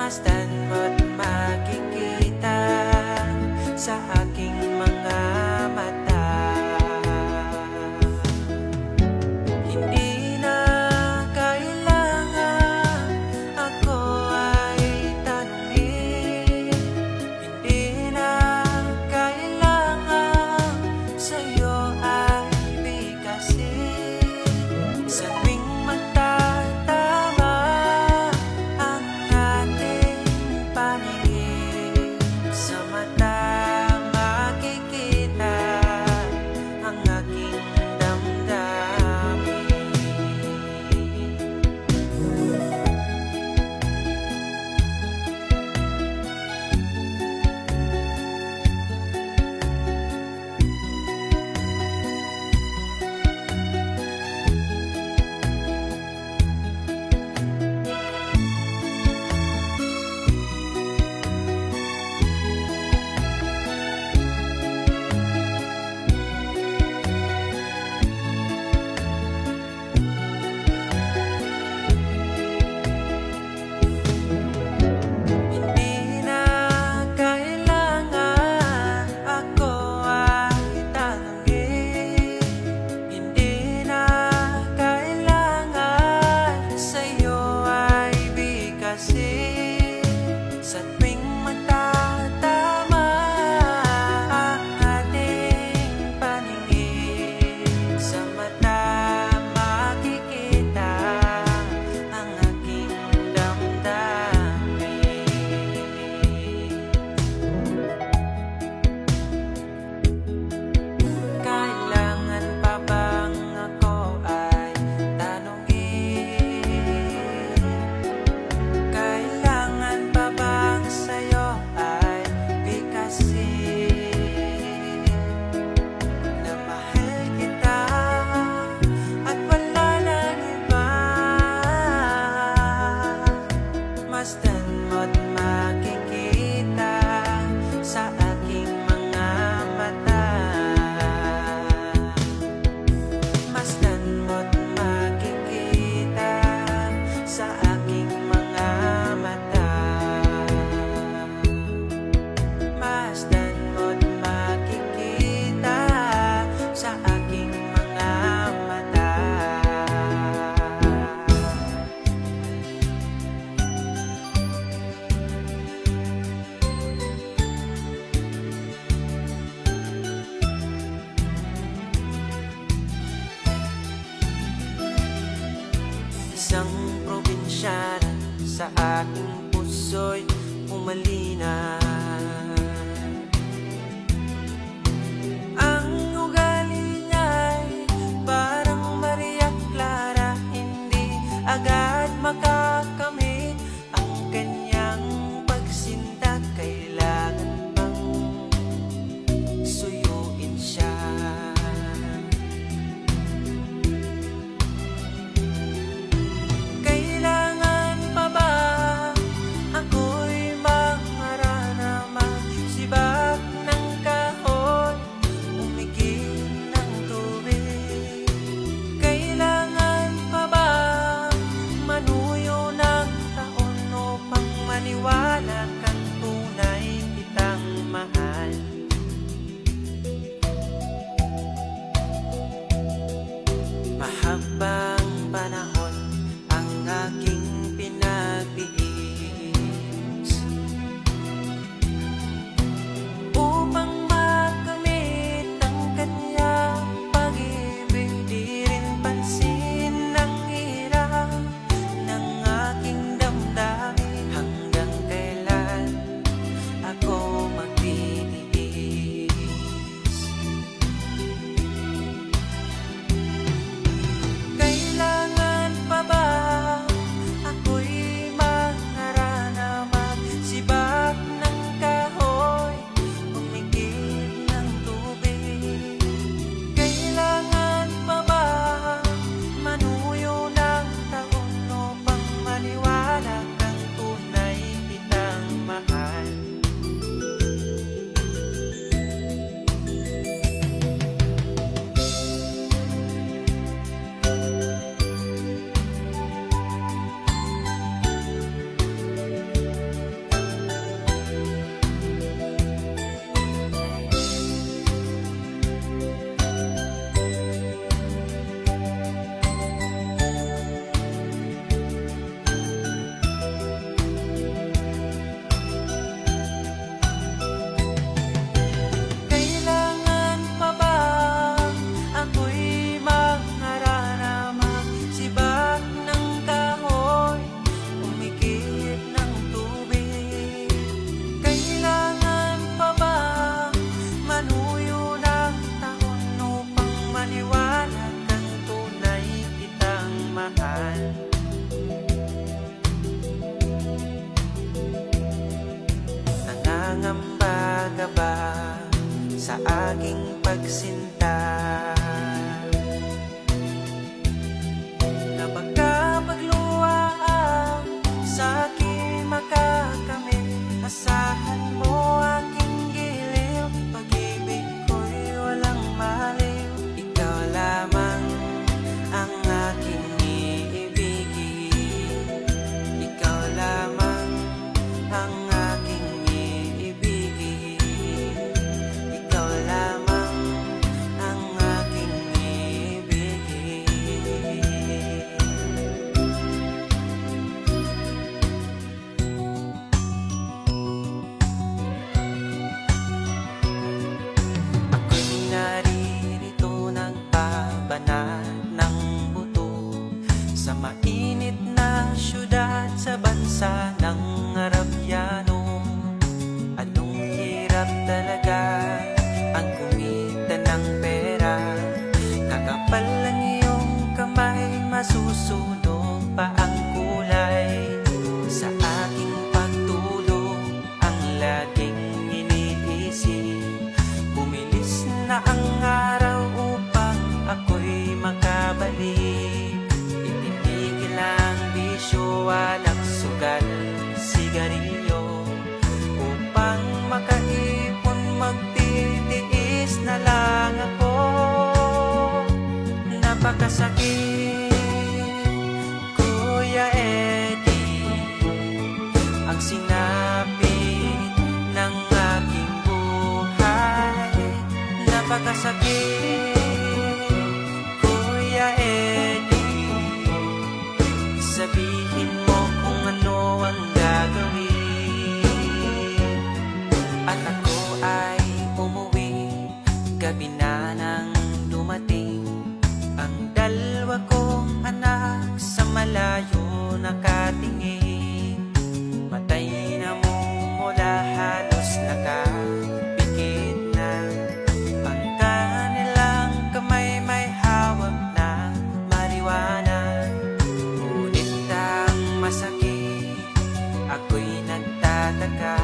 Masdan mo't makikita sa aking mga mata. Hindi na kailangan ako ay tanungin, hindi na kailangan sa'yo ay bigkasin. Sa tuwing magtatama ang ating paningin, sa mata makikita ang aking damdamin. Hindi na kailangan ako ay tanungin, hindi na kailangan sa'yo ay bigkasin. Sa tuwing magtatama ang ating paningin, sa mata makikita ang aking damdamin. Kailangan pa bang ako ay tanungin? Kailangan pa bang sa'yo ay bigkasin na mahal kita at wala nang iba? Masdan mo't makikita sa aking mga mata. Masdan mo't makikita sa aking mga mata. Masdan mo't makikita sa aking mga mata. Isang probinsyana sa aking puso'y umalina. Ang ugali niya'y parang Maria Clara, hindi agad makakamit ang kanyang pagsinta. Kailangan bang suyuin siya? Kailangan pa ba ako'y mangarana nangangamba ka ba sa aking pagsinta? Kapag pagluwaan sa akin makakamit, asahan mo aking giliw, pag-ibig ko'y walang maliw. Ikaw lamang ang aking iibigin, ikaw lamang ang aking iibigin, ikaw lamang ang aking iibigin. Ako'y naririto nagbabanat ng buto sa mainit na syudad sa bansa ng Arabyano. Anong hirap talaga ang kumita ng pera, kakapal ang iyong kamay, masusunog pa ang kulay. Sa aking pagtulog ang laging iniisip, bumilis na ang araw upang ako'y makabalik. Itinigil ang bisyo, alak, sugal, sigarilyo, upang makaipon, magtitiis na lang ako. Napakasakit, Kuya Eddie, ang sinapit ng aking buhay. Napakasakit, Kuya Eddie, sabihin mo kung ano ang gagawin. At ako ay umuwi, gabi na nang dumating ang dalawa kong anak sa malayo nakatingin. Matay na mumula, halos nakapikit na ang kanilang kamay, may hawak na marijuana. Ngunit ang masakit, ako'y nagtataka,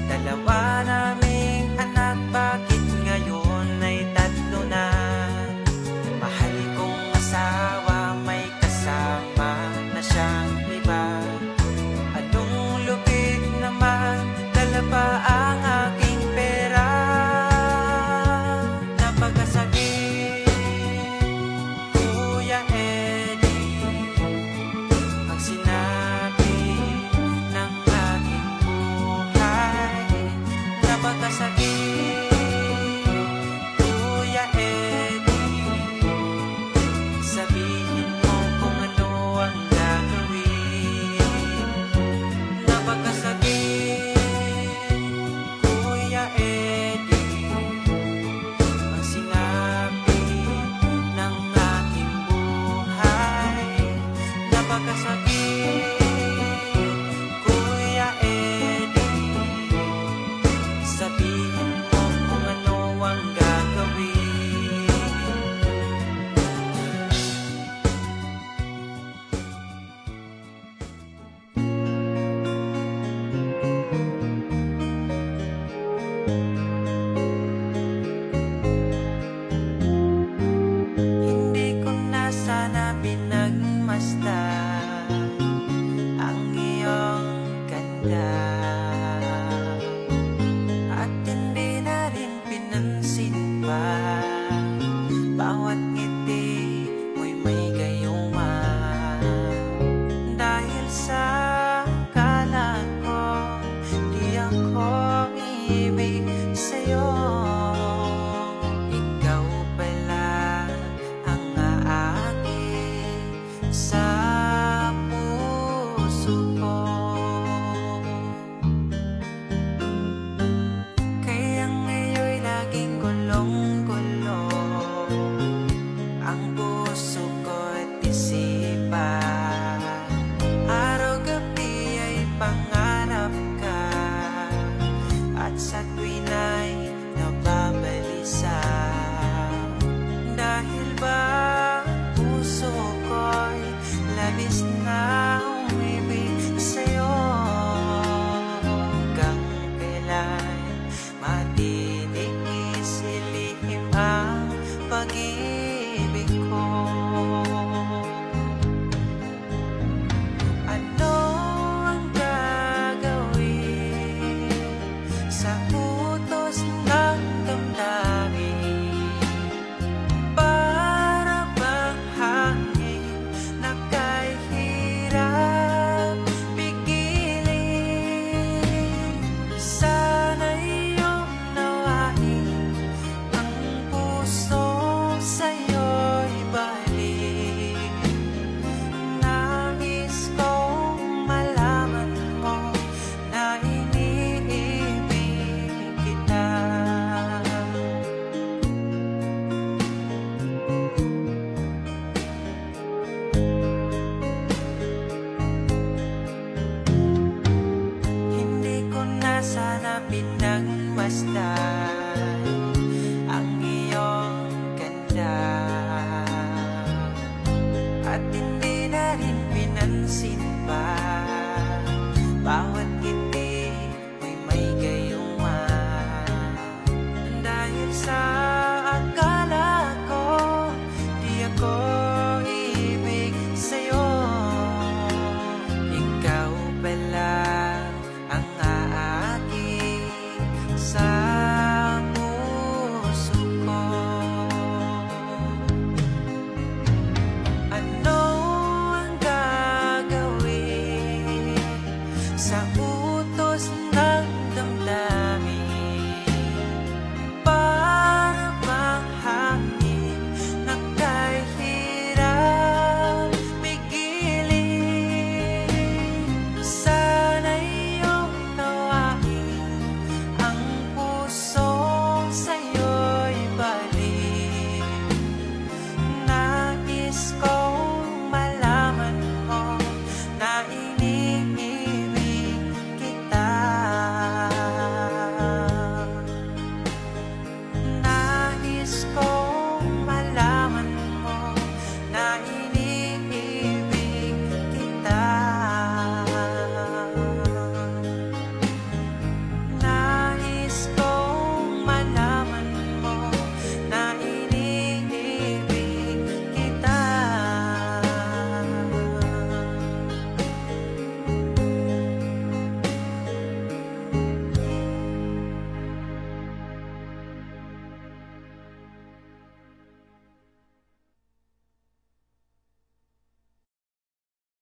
dalawa naming anak, bakit ngayon ay tatlo na? Mahal kong asawa, may kasama na siyang iba. Anong lupit naman, dala pa ang aking pera. Napakasakit, Kuya Eddie, ang sinabi ng aking pinagmasdan.